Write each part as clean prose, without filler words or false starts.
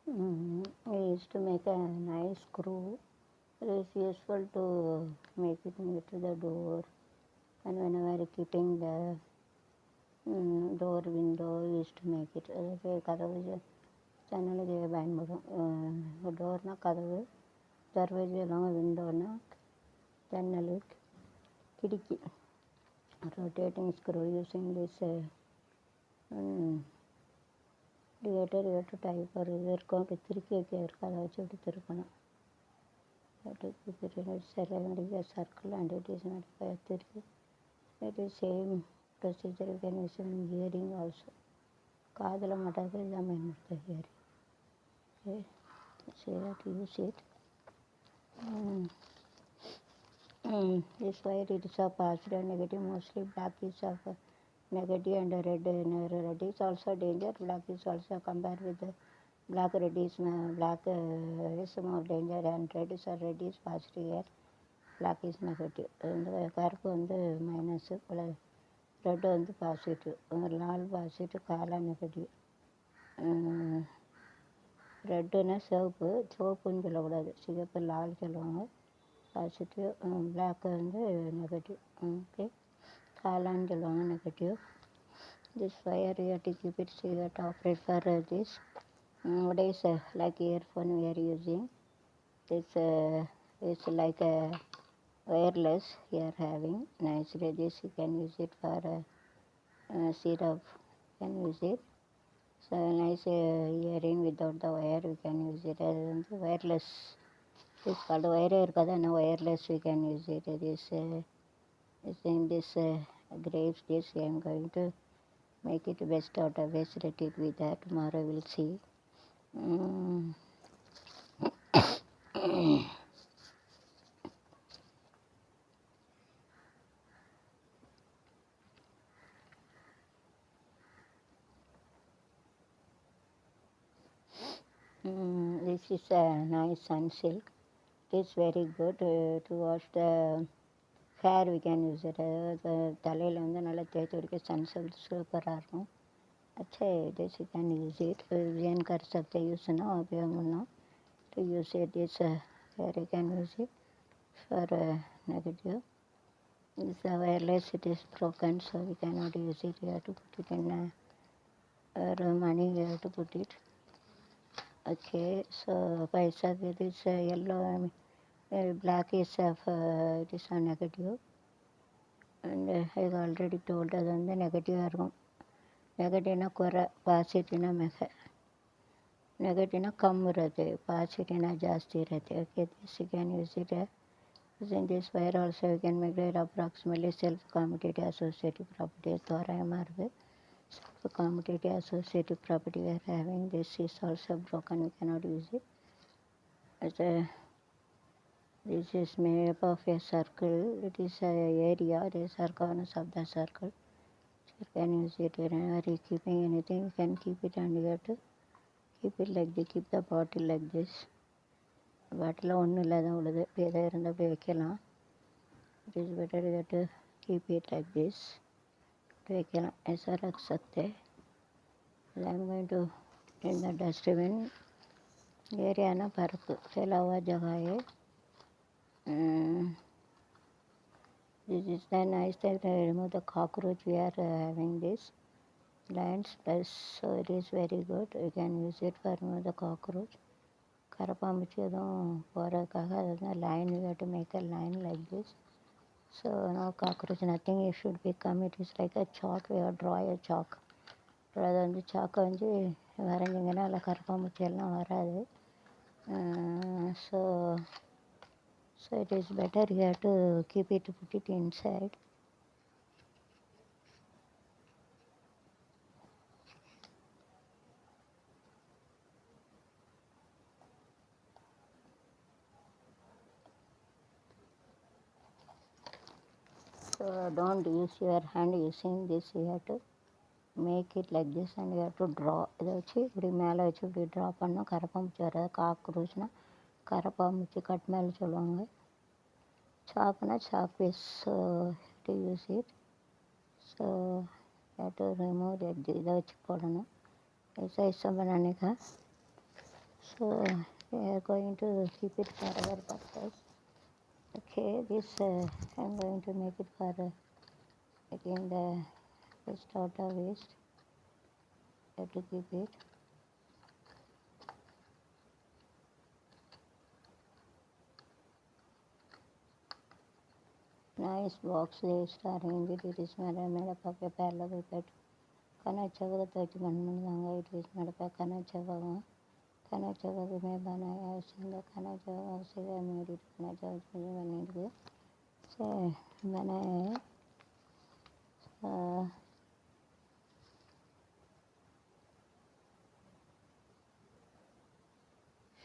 I used to make a nice screw. It is useful to make it near to the door, and whenever keeping the door window used to make it. அதுக்கு கதவு ஜன்னலுக்கு பயன்படும். டோர்னால் கதவு, தர்வாஜா எல்லாம் விண்டோனா ஜன்னல், கிடிக்கி. Rotating screw using this indicator you have to type ஒரு இது இருக்கும், அப்படி திருக்கி வைக்க இருக்கும், அதை வச்சு அப்படி திருக்கணும். Surrounding a circle and it is not by a theory. It is same procedure you can use in hearing also. காதில் மட்டும் இதான் பயன்படுத்த hearing. Okay, so you have to use it. This wire it is of positive and negative. Mostly black is of negative and red is also danger. Black is also compared with the black, red is more danger, and red is positive here. Black is negative. இந்த கருப்பு வந்து minus, red வந்து positive. Lal positive, காலா negative. ரெட்டுன்னா சிவப்புன்னு சொல்லக்கூடாது, சிவப்பு லால் சொல்லுவாங்க, positive. Black வந்து negative. Okay, காலான்னு சொல்லுவாங்க, negative. This wire you have to keep it, so you have to operate for this. Nowadays like earphone we are using. This is like a wireless we are having. Nicely this you can use it for syrup, you can use it. So nice earring without the wire we can use it as wireless. This called wire irukadana wireless we can use it. This in this grapes this I am going to make it best out of best. Let it with that. Tomorrow we'll see. This is a nice sun silk. It is very good to wash the hair. We can use it. தலையில் வந்து நல்லா தேய்ச்சி வரைக்கும் Sun silk சூப்பராக இருக்கும். अच्छा this you can use it. Yen कर सकते use ना उपयोग ना. To use it is here you can use it for negative. This wireless it is broken, so we cannot use it. You have to put it in money. You have to put it. Okay, so paisa this yellow black is it is a negative, and I already told அது வந்து நெகட்டிவாக இருக்கும். நெகட்டிவ்னா குறை, பாசிட்டிவ்னா மிக. நெகட்டிவ்னா கம்மி இருக்கு, பாசிட்டிவ்னா ஜாஸ்தி இருக்கு. Okay, this you can use it. Using this wire also you can make it approximately self-commutative associative properties. தோராயமாக இருக்குது. Self-commutative associative property we are having. This is also broken, we cannot use it. This is made up of a circle. It is a area, the circumference of the circle. So you can use it whenever you are keeping anything. You can keep it and you have to keep it like this. Keep the bottle like this. பாட்டில் ஒன்றும் இல்லாத உள்ளது, எதாவது இருந்தால் அப்படி வைக்கலாம். It is better you have to keep it like this. வைக்கலாம், ऐसा रख सकते. I am going to in the dustbin. Area ना बर्फ फैला हुआ जगह है. This is the nice time to remove the cockroach. We are having this lands plus, so it is very good. You can use it for remove the cockroach. கரப்பாம்பூச்சி எதுவும் போகிறதுக்காக அதுதான் line. You have to make a line like this. So no cockroach, nothing it should become. It is like a chalk. You have draw a chalk. அதை வந்து சாக்கை வந்து வரைஞ்சிங்கன்னா அதில் கரப்பாம்பூச்சி எல்லாம் வராது. So it is better you have to keep it, put it inside. So don't use your hand. Using this you have to make it like this and you have to draw. இதை வச்சு இப்படி மேலே வச்சு இப்படி draw பண்ணால் கரப்பாம்பூச்சி வராது. காக்ரோச்னா கரப்பாம்பூச்சி கட் மேலே சொல்லுவாங்க. சாக்குனா chalk piece. So to use it. So have to remove that. இதை வச்சு போடணும். ऐसा बनाने का. So we are going to keep it for our purpose. Okay, this I'm going to make it for again the starter waste. Have to keep it. Nice box list arranged. It is made up of a parallel paper. खाना चावल तो आज मन मन लगा it is made up of खाना चावल में बनाया इसलिए खाना चावल से made it खाना चावल से बने से बनाया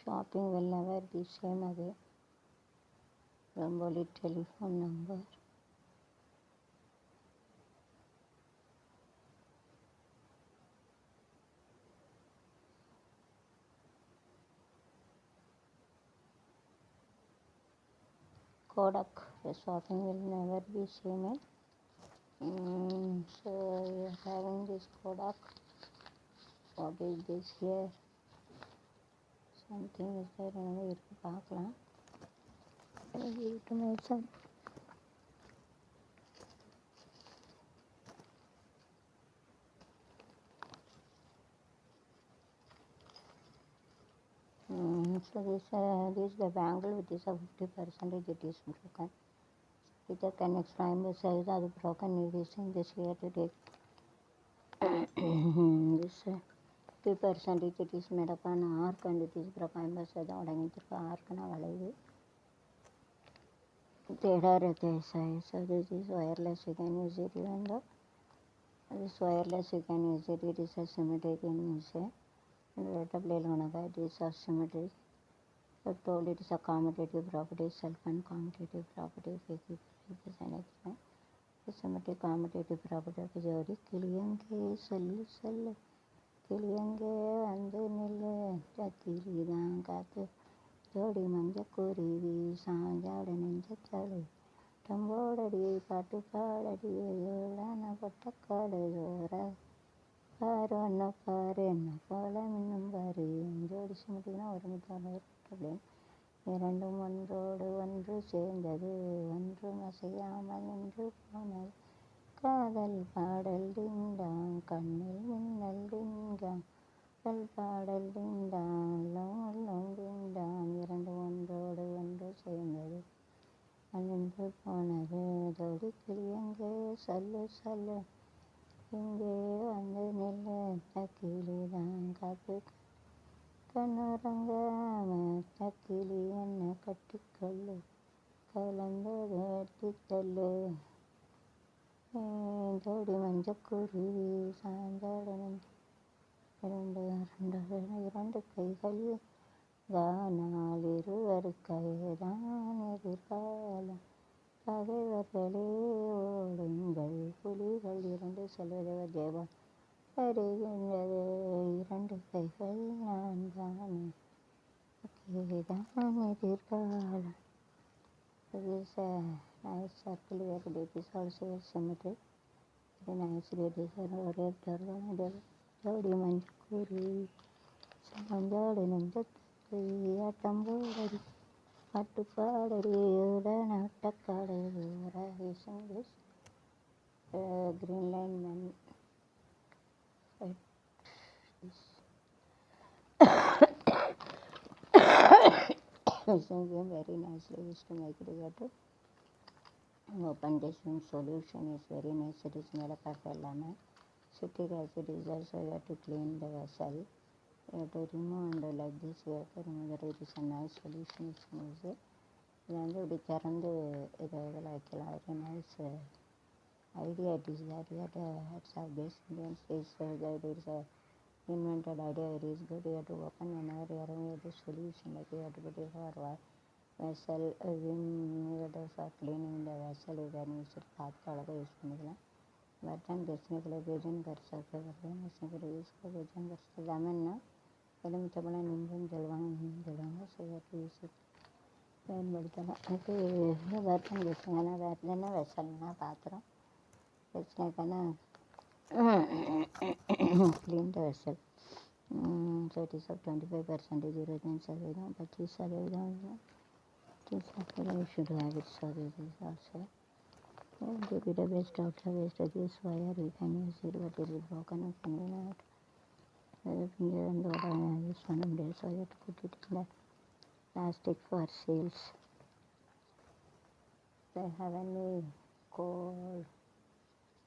shopping will never be same again. Ramboli telephone number. Kodak. The shopping will never be same. So we are having this Kodak. What is this here? Something is there. Another பார்க்கலாம். I give to my son. So this the bangle with this 50% it is broken. With the connect prime size அது broken it is in this here to take this 50% it is made up an arc and it is broken by size உடைஞ்சிருக்கு ஆர்க்னா வளைவு தேடா रहते size. So this is wireless you can use it even though this wireless you can use it. It is a symmetric in use it is asymmetric. I told it is a commutative property, self and commutative property. Symmetric commutative property of jodi kiliyange sallu kiliyange andu nillu chakilidan kaathu jodi manja kuruvi saanjada nenjachalu tambodadi paatu paadadi yolana pattakkalu jora பாரு என்ன போல மின்னும் பாரு ஜோடி சிமிட்டினா ஒரு முத்தான அப்படின்னு இரண்டும் ஒன்றோடு ஒன்று சேர்ந்தது ஒன்றும் அசையாமல் நின்று போனது காதல் பாடல் டிங்டாங் கண்ணில் மின்னல் டிங்டாங் கல் பாடல் டிங்டாங் லோங் டிங்டாங் இரண்டும் ஒன்றோடு ஒன்று சேர்ந்தது நின்று போனது ஜோடி கிளியங்கே சொல்லு இங்கே வந்து நில்ல தக்கிலிதான் காத்து கண்ணுறங்காம தக்கிலி என்ன கட்டிக்கொள்ளு கலந்தது வெட்டித்தள்ளு ஜோடி மஞ்சக்குருவி சாஞ்சாடனும் இரண்டு கைகள் தானால் இருவருக்கைதான் எதிர்காலம் பகைவர்களே ஓடுங்கள் புலிகள் இரண்டு செல்வதேவ ஜெயபால் வருகின்றது இரண்டு கைகள் நான் தானே தான் எதிர்காலம். This nice circle where it is also symmetric. Very nicely it is oriented. ஜோடி மஞ்சக்குருவி சாஞ்சாடு நெஞ்சத்தை ஆட்டம்போடடி பாட்டு பாடடி நாட்டக்காடு using this green line man using them very nicely used to make it water. Open this solution is very nice. It is made up of lemon. Citric acid is also you have to clean the vessel. You have to remove and like this you have to remove that it is a nice solution is used. இது வந்து இப்படி திறந்து இதை இதில் வைக்கலாம். Very nice idea it is that it's of base Indians is that it's invented idea. It is good. You have to open whenever you are having the solution like you have to put it for vessel vim for cleaning the vessel you can use it பாத்திரம் use பண்ணிக்கலாம். बर्तन बेचने के लिए भोजन कर सकते बर्तन बेचने के लिए इसको भोजन कर सकते जामुन एलुमिचपड़ा निम्बू जलवांगा से பயன்படுத்தலாம். அது பர்த்தன் வச்சுங்கன்னா பர்த்தன்னா வெசல்னா பாத்திரம் வச்சுனாக்கான clean the vessel 30 of 25%, 25%, 25%. You should have it, so this is also. Give it a best of the waste of this wire, we can use it, but it is broken, we can not. The finger and the other I use one day, so you have to put it in the plastic for seals. They have any cold,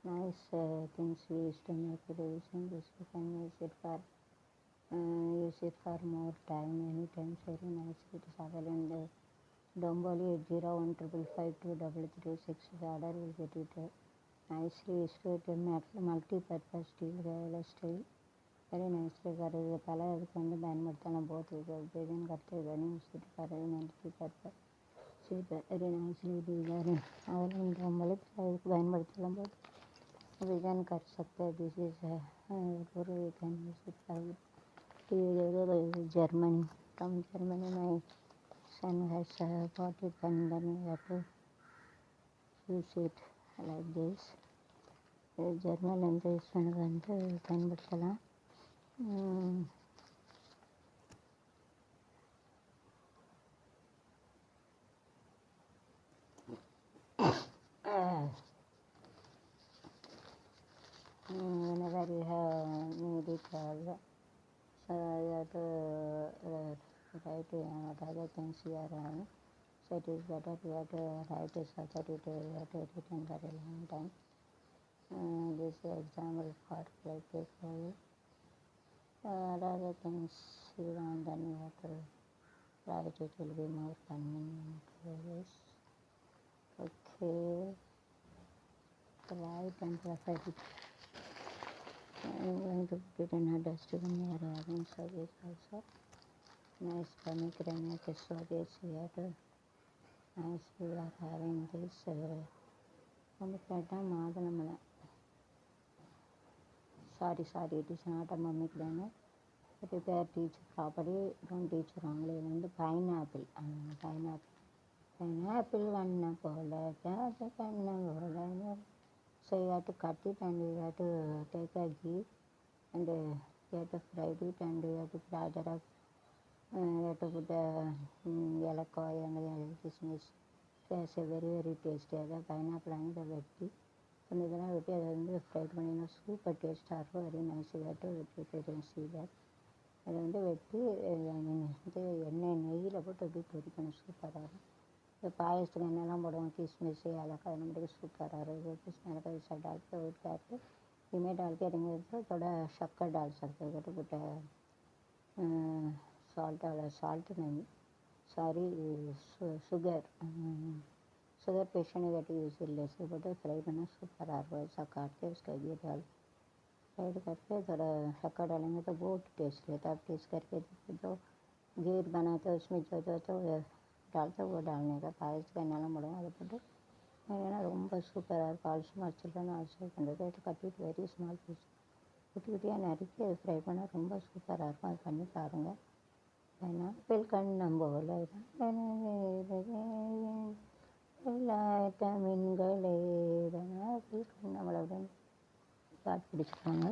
nice things we used to make it using this, we can use it for more time, anytime, very nice. It is available in the Domboli 8155523336 order, will get it nicely straight multi-purpose steel steel very nicely வருது. பல இதுக்கு வந்து பயன்படுத்தலாம். Both Vijayan கருத்து இதனையும் வருது multi-purpose very nicely design அதில் Domboli இதுக்கு பயன்படுத்தலாம். போது विजन कर सकते हैं. This is guru we can use it for Germany. From Germany my son has bought it and then we have to use it like this. German வந்து use பண்ணது வந்து பயன்படுத்தலாம். Whenever you have need it, so you have to write other things here. So it is better you have to write it so that you have to edit in very long time. This is example for like this for you. Other things you want, then you have to write it, will be more convenient for this. Okay, write and refer it. I'm going to put it in a dustbin here having service also. Nice pomegranate service here. Nice, we are having this pomegranate Madhanamala. Sorry, it is not a pomegranate. But if you teach properly, don't teach wrongly. And pineapple. Pineapple one bola. So you have to cut it and you have to take a ghee and you have to fry it and you have to fry that up. You have to put yellow and kismis. So it's a very tasty. Pineapple and the வெட்டி and இதெல்லாம் வெட்டி அதை வந்து fry பண்ணினா super டேஸ்ட்டாக இருக்கும். Very nice. You have to see that. அதை வந்து வெட்டி வந்து எண்ணெய் நெய்யில் போட்டு அப்படியே பொரிக்கணும். சூப்பராக இருக்கும். तो பாயசத்துக்கு என்னெல்லாம் போடுவோம், किशमिश ஏலக்காய் நம்மளுக்கு சூப்பராக இருக்கும். किशमिश का सब डाल के और करके इनमें डाल के रहेंगे तो थोड़ा शक्कर डाल सकते हो. तो बेटा साल्ट नहीं, सॉरी, शुगर पेशेंट का यूज लेस बोटे फ्राई करना सूपराக இருக்கும். ऐसा काट के उसका घी डाल फ्राइड करके थोड़ा शक्कर डालेंगे तो बहुत टेस्ट रहता है. आप टेस्ट करके जो घी बनाते हैं उसमें जो डालते वो डालने का. பாயசத்துக்கு என்னெல்லாம் போடுவோம் அதை போட்டு ஏன்னா ரொம்ப சூப்பராக இருக்கும். கால்சியம் வச்சுருக்கேன்னு ஆல்சோ பண்ணுறது. அது கட்டிட்டு வெரி ஸ்மால் பீஸ் குட்டி குட்டியாக நறுக்கி அது ஃப்ரை பண்ணால் ரொம்ப சூப்பராக இருக்கும். அது பண்ணி பாருங்கள். ஏன்னா பில்கண்ணம் போல எல்லா விட்டமின்களே பில்கண்ணம் அப்படின்னு பாட்டு பிடிச்சிருக்காங்க.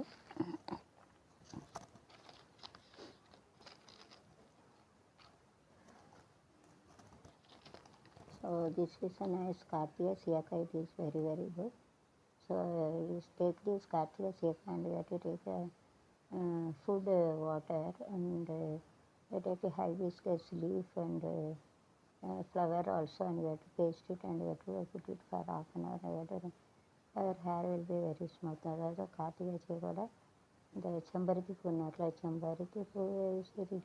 So this is a nice Kartiya Siyaka. It is very good. So you take this Kartiya Siyaka and you have to take food water and you take a hibiscus leaf and flower also and you have to paste it and you have to put it for half an hour. Our hair will be very smooth. அதாவது கார்த்திகை சீரோட இந்த செம்பருத்தி பூ நட்டில் செம்பருத்தி பூ சரி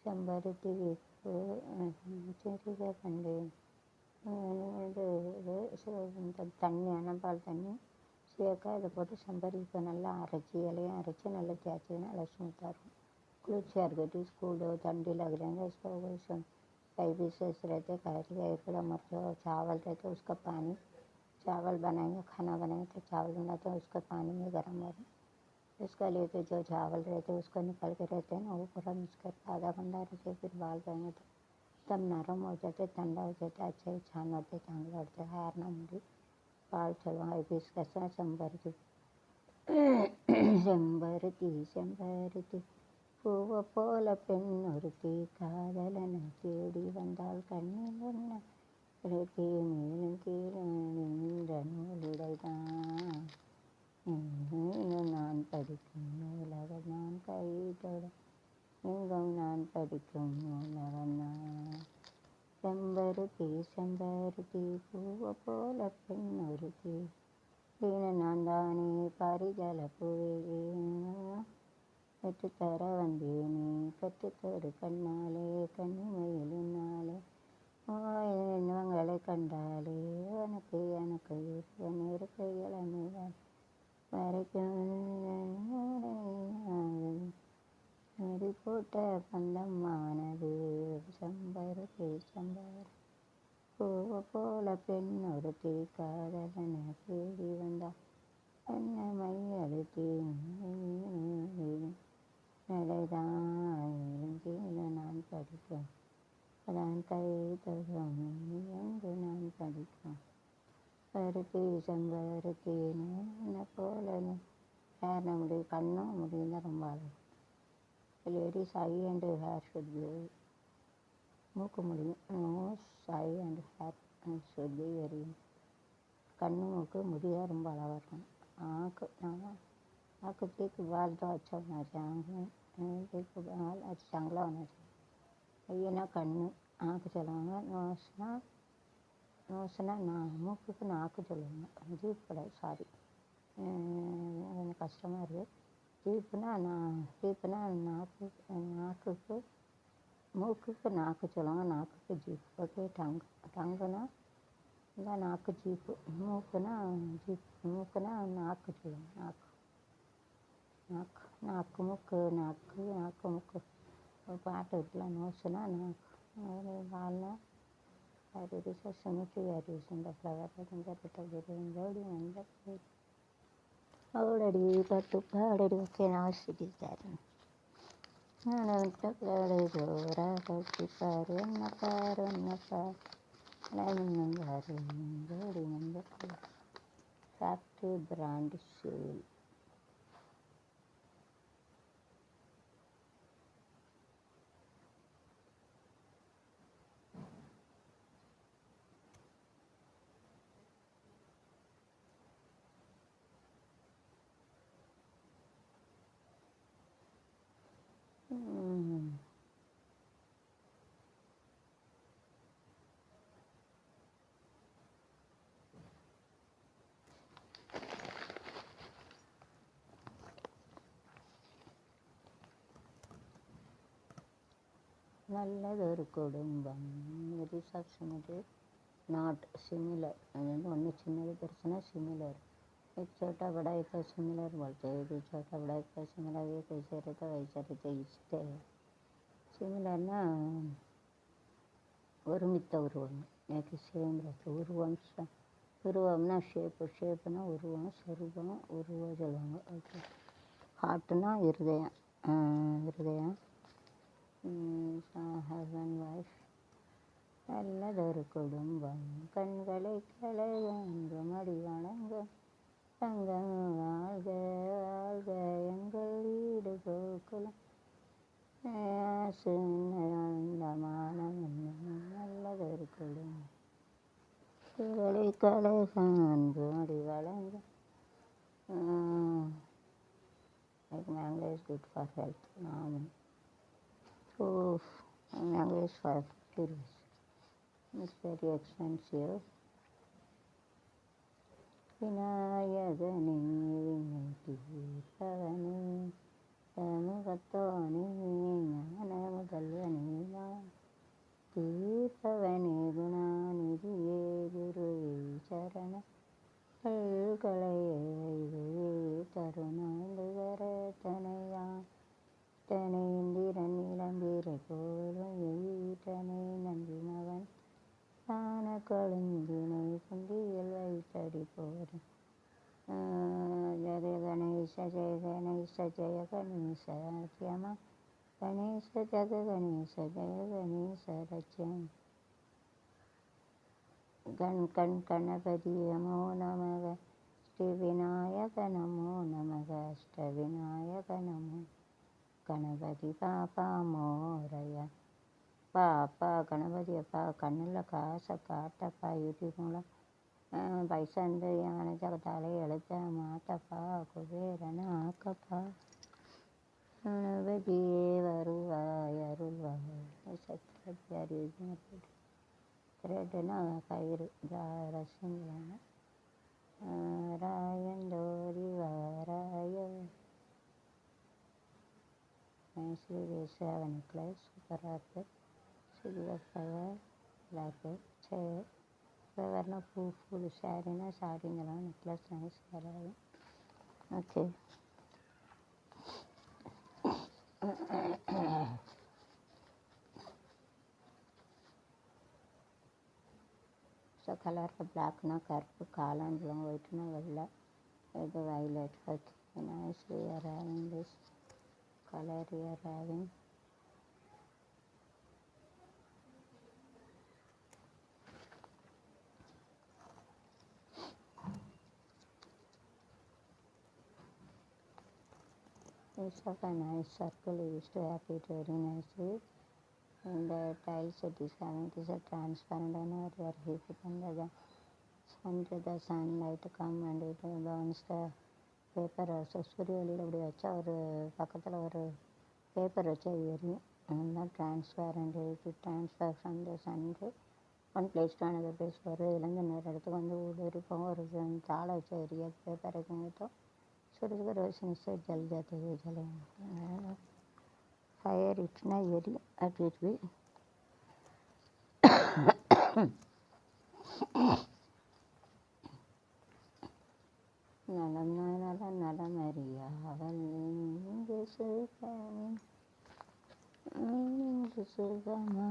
செம்பருத்தி பூ சரிగా பண்ணு இந்த தண்ணி அனம்பால் தண்ணி சேர்க்க இதை போட்டு செம்பருத்தி நல்லா அரைச்சி இலையும் அரைச்சி நல்லா தேய்ச்சிங்கன்னா நல்லா ஸ்மூத்தாக இருக்கும். குளிர்ச்சியாக இருக்குது. It is cool. ठंडी लग रही है इसको. कई पीसेस रहते करेले थोड़ा मर्च चावल रहते उसका पानी चावल बनाएंगे खाना बनाएंगे तो चावल बनाते हैं उसका पानी में गर्म हो रहा इसका लेके जो चावल रहते उसको निकाल के रहते हैं ना वो पूरा मिक्स करके आधा घंटा रखे फिर बाल जाएंगे तो तब नरम हो जाते ठंडा हो जाता अच्छे छान होते चांगले होते हार ना मुड़ी बाल चलो पीस कैसा செம்பருத்தி பூவை போல பெண் ஒருத்தி காதலனை தேடி வந்தால் கண்ணில் என்ன இலக்கிய மேலும் கீழே நின்ற நூலுடைதான் இன்னும் நான் படிக்கும் நூலகம் நான் கைதொட எங்கும் நான் படிக்கும் நூலகம் நான் செம்பருத்தி செம்பருத்தி பூவை போல பெண் ஒருத்தி நான் தானே பரிஜல பூவே பெற்றுத்தர வந்தேனே கற்றுத்தரு கண்ணாலே கண்ணிமையில் உன்னாலே எண்ணங்களை கண்டாலே எனக்கு எனக்கு இருக்க இளமைதான் வரைக்கும் நெறி போட்ட பந்தமானது செம்பருத்தி செம்பருத்தி பூவை போல பெண் ஒருத்தி காதலனை தேடி வந்தாள் என்ன மையெழுத்தி நடைதான் கீழே நான் படிப்பேன் அதான் கை தொடும் எங்கு நான் படிப்பேன் பருத்தி செம்பருத்தி என்ன போல ஹேர் நம்முடைய கண்ணும் முடியும் ரொம்ப அழகு ladies eye and hair should be மூக்கு முடியும் nose eye and hair should be very கண்ணு மூக்கு முடியாக ரொம்ப அழகாக இருக்கும் आँख आँख के बाल तो अच्छा होना चाहिए के बाल अच्छा चांगला होना चाहिए ये ना कण्णु आँख चलाऊँगा नोसना ना மூக்குக்கு நாக்கு சொல்லுவாங்க ஜீப்போட சாரி எனக்கு கஷ்டமாக இருக்குது ஜீப்புனா நாக்குக்கு மூக்குக்கு நாக்கு சொல்லுவாங்க நாக்குக்கு ஜீப் ஓகே டங்குனா இல்லை நாக்கு ஜீப்பு மூக்குனா நாக்கு சொல்லுவாங்க நாக்கு மூக்கு ஒரு பாட்டு இருக்குல்ல நோசுனா நாக்கு வால்னா வேறு சுமிக்கு வேறு இந்த ஃப்ளவர் ஜோடி வந்து அவளடி பட்டு பாடடி ஓகே நான் சிரித்தாரு பாடு ஜோரா கட்டி பாரு என்ன பாரு ஜோடி வந்து ஃபேக்ட்ரி பிராண்ட் சேல் நல்லதொரு குடும்பம் ரிசப்ஷன் இது நாட் சிமிலர் அது வந்து ஒன்று சின்னது பெருசுனா சிமிலர் एक छोटा बड़ा एक सिमिलर बोलते हैं एक छोटा बड़ा एक सिमिलर एक ऐसे रहता वैसे रहते इष्ट है सिमिलरना ஒருமித்த உருவம் எனக்கு சேம் रहते உருவம்னா ஷேப்னா உருவம் சொருபம் உருவம் சொல்லுவாங்க ஓகே ஹார்ட்னா இருதயம் ஹஸ்பண்ட் ஒய்ஃப் நல்லதொரு குடும்பம் கண்களை களையங்கும் அடி வணங்கும் தங்கம் வாழ்க வாழ்க எங்கள் வீடு கோகுலம் மானம் நல்லதொரு குடும்பம் கண்களை களையங்கும் அடி வணங்கும் like mango is good for health so mango is for curious it's very expensive விநாயகனே வினை தீர்ப்பவனே சமூகத்தோனே ஞான முதல்வனே தீர்ப்பவனே குணாநிதியே குருவே சரண கல்களையே தருணாந்து வரத்தனையா தனை இந்திரன் இளம்பீரை போலும் ஈட்டனை நம்பினவன் ஆன கொழுந்தினை குந்தியில் வைத்தடி போதும் ஜெய கணேச ஜெய கணேச ஜெய கணேச ரட்சியமா கணேச ஜெக கணேச ஜெய கணேச ரட்சியம் கண் கணபதி நமோ நமக ஸ்ரீ விநாயக நமோ நமக அஷ்ட விநாயக நமோ கணபதி பாப்பா மோரையா அப்பா கணபதி அப்பா கண்ணில் காசை காட்டப்பா யூடியூப் மூலம் பைசா இருந்து யானை ஜகத்தாலே எழுத்த மாத்தப்பா குபேரன ஆக்கப்பா கணபதியே வருவாய் அருள்வாய் சக்கரவர்த்தி அறிவிக்கும் த்ரெட்டுனா கயிறு ரசிங்களான ராயந்தோரி வாராய nicely they have a necklace, super outfit, silver fire, black chair, wear full saree na saree ngala necklace nice color. Okay. So color black na கருப்பு காலாஞ்சலம் white na வெள்ளை இது violet. Okay, nicely we are having this color we are having. It's of a nice circle we used to have it very nicely. And the tiles it is having it is a transparent and we are heated under the sunlight come and it burns the paper also. சூரிய ஒளியில் இப்படி வச்சா ஒரு பக்கத்தில் ஒரு paper வச்சா எரியும். அதெல்லாம் டிரான்ஸ்பேரண்ட் இது transfer from the sun one place to another place ஒரு இதுலேருந்து இன்னொரு இடத்துக்கு வந்து ஊடுருவி போகும். ஒரு தாளை வச்சா எரியாது பேப்பர் வைக்கும். So it is the रोशनी से जल जाते हुए जले फायर इतना एरी at it भी நலம் நலமறியாவல் இங்கு சுகமா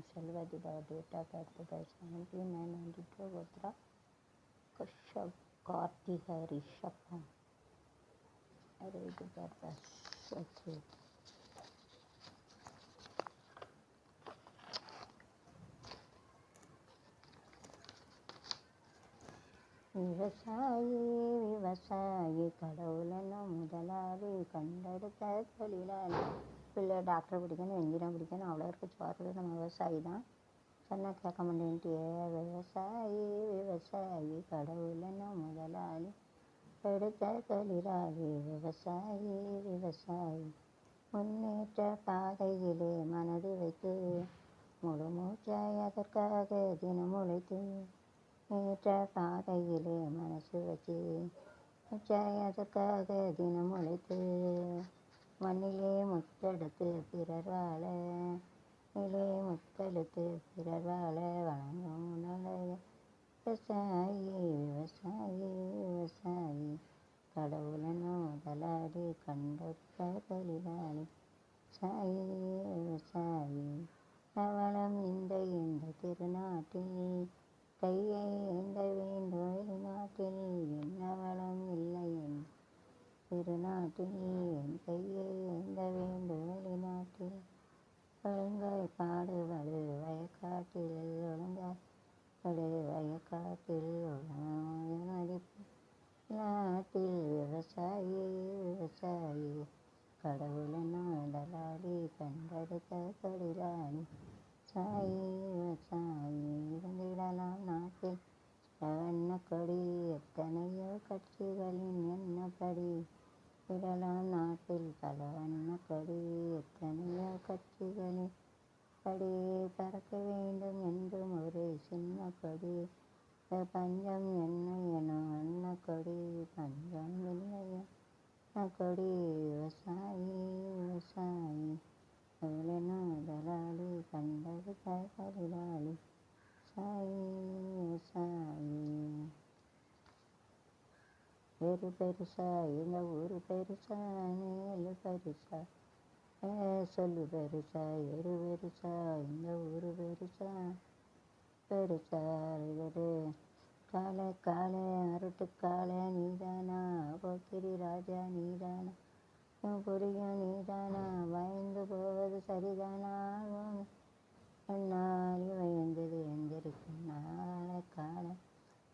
Selvaji the date of birth by 1792 Gotra Kashyap Karti Rishabha. I read the purpose. Okay. விவசாயி கடவுளன முதலாளி கண்டெடுத்த தொழிலாளி பிள்ளை டாக்டர் பிடிக்கணும் என்ஜினியர் பிடிக்கணும் அவ்வளோ இருக்கு சோறு நம்ம விவசாயி தான் சொன்னால் கேட்க மாட்டேன்ட்டு விவசாயி கடவுளன முதலாளி எடுத்த தொழிலாளி விவசாயி முன்னேற்ற பாதையிலே மனது வைத்து முழு மூச்சாய் அதற்காக தினம் உழைத்து ஏற்ற பாதையிலே மனசு வச்சு மூச்சாய் அதற்காக தினம் உழைத்து மண்ணிலே முத்தெடுத்து பிறர் வாழ முத்தெடுத்து பிறர் வாழ வணங்கும் உணர்வு விவசாயி கடவுளன முதலாளி கண்டெடுத்த தொழிலாளி விவசாயி அவலம் இந்த திருநாட்டில் கையை ஏந்த வேண்டும் வெளிநாட்டில் என்ன வளம் இல்லை என் திருநாட்டில் என் கையை ஏந்த வேண்டும் வெளிநாட்டில் ஒழுங்காய் பாடுபடு வயக்காட்டில் ஒழுங்காய் படு வயக்காட்டில் மதிப்பு நாட்டில் விவசாயி கடவுளன முதலாளி கண்டெடுத்த தொழிலாளி விவசாயி இருந்திடலாம் நாட்டில் வண்ண கொடி எத்தனையோ கட்சிகளின் என்னப்படி விடலாம் நாட்டில் பல வண்ண கொடி எத்தனையோ கட்சிகளின் படி பறக்க வேண்டும் என்றும் ஒரு சின்ன கொடி பஞ்சம் என்னையனோ அன்ன கொடி பஞ்சம் இல்லையா கொடி விவசாயி விவசாயி எவ்வளோ தலாளி கண்டது கைகளிலாளி சாயி விவசாயி. வேறு பெருசா எங்க ஊரு பெருசா மேலு பெருசா சொல்லு பெருசா எரு பெருசா இந்த ஊரு பெருசா பெருசா இவரு காலை காலை அருட்டு காலை நீதானா போக்கிரி ராஜா நீதானா புரியும் நீதானா பயந்து போவது சரிதானா நாளை பயந்தது எந்திரிக்கும் நாளை காலை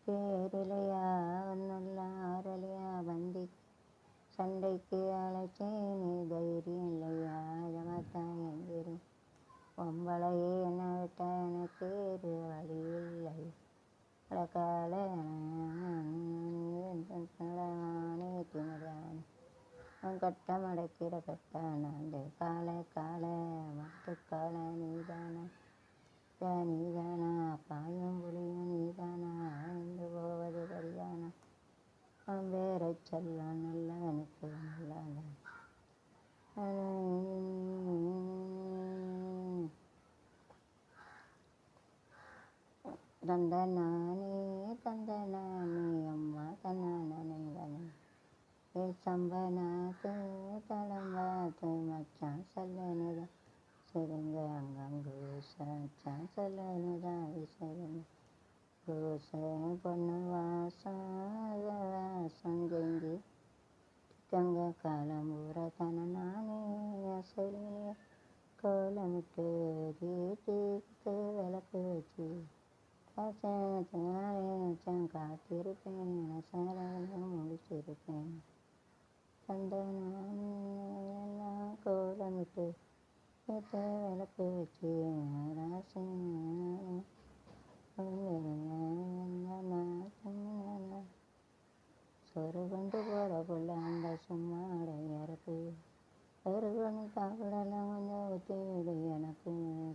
பேரிலையா ஒன்னெல்லாம் ஆறலையா வந்தி சண்டைக்கு அழைச்சேனே தைரியம் இல்லையா ஜமத்தான் எந்திரி பொம்பளையே என்ன விட்டா எனக்கு வழி இல்லை கால திமுறான் கட்டம் அடைக்கிற கட்டானாண்டு காலை காலை மட்டு காலை நீதானா நீதானா பாயும் புளியும் நீதானா அழிந்து போவது சரிதானா வேற செல்லம் நல்ல எனக்கு நல்ல தந்த நானே அம்மா தன்னானே சம்பனாத்து தடம் பார்த்து மச்சான் சொல்லனுதான் சரிங்க அங்கங்கு மச்சான் சொல்லனுதான் சரிங்க கோச பொண்ணு வாசம் செஞ்சு கங்க காலம் ஊற தன நானே அசலியே கோலமிட்டு தீட்டு விளக்கு வச்சு காத்திருப்பேன் முடிச்சிருப்பேன் அந்த நானெல்லாம் கோலமிட்டு விளக்கு வச்சு சொரு கொண்டு போற புள்ள அந்த சும்மாட இறக்கு ஒரு கொண்டு சாப்பிடலாம் கொஞ்சம் ஊற்றி விடு எனக்கு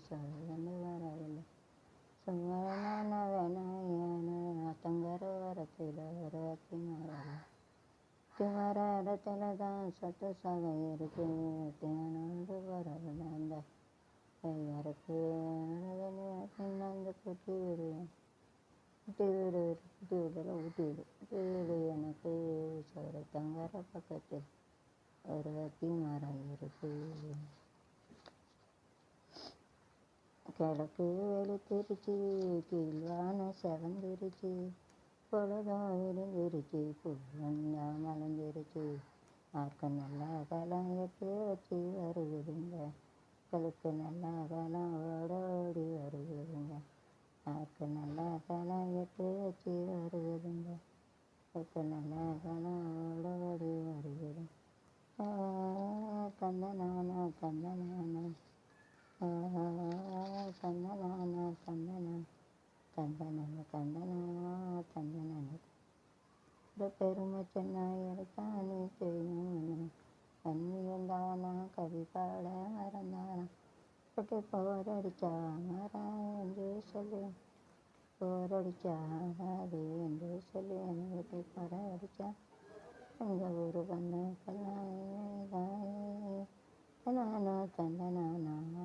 சொரு கொண்டு வரவில்லை சும்மாடான வேணாயான அத்தங்கர வரத்தில் ஒரு திமர இடத்துல தான் சட்ட சாகை இருக்கு தேனோண்டு வரவில்லை அந்த இறக்கு அந்த குட்டி விடுவேன் ஊட்டி விடு ஊட்டி விடு எனக்கு சோறு தங்கர பக்கத்தில் ஒரு வத்தி மரம் இருக்கு கிழக்கு வெளுத்திருச்சு கீழ்வான செவந்திருச்சு பொழுதும் விரிஞ்சிருச்சு புல்லா மலர்ந்துருச்சு ஆர்க்க நல்லா காலம் எட்டு வச்சு வருகுதுங்க கழுக்கு நல்லா காலம் ஓடோடி வருகுதுங்க ஆர்க்க நல்லா காலம் எட்டு வச்சு வருகுதுங்க கழுக்கு நல்லா காலம் ஓடோடி வருகுது கந்தனானா கந்தனானா கந்தனானா கந்தனானா பெருமை சென்னாயிரத்தானே செய்யும் கண்ணியந்தானா கவி பாட மறந்தானா பட்டு போரடிச்சா மரா என்று சொல்லு போரடிச்சா அது என்று சொல்லி எனக்கு போரடிச்சா எங்கள் ஊர் பண்ண கல்லாயே தந்தனானா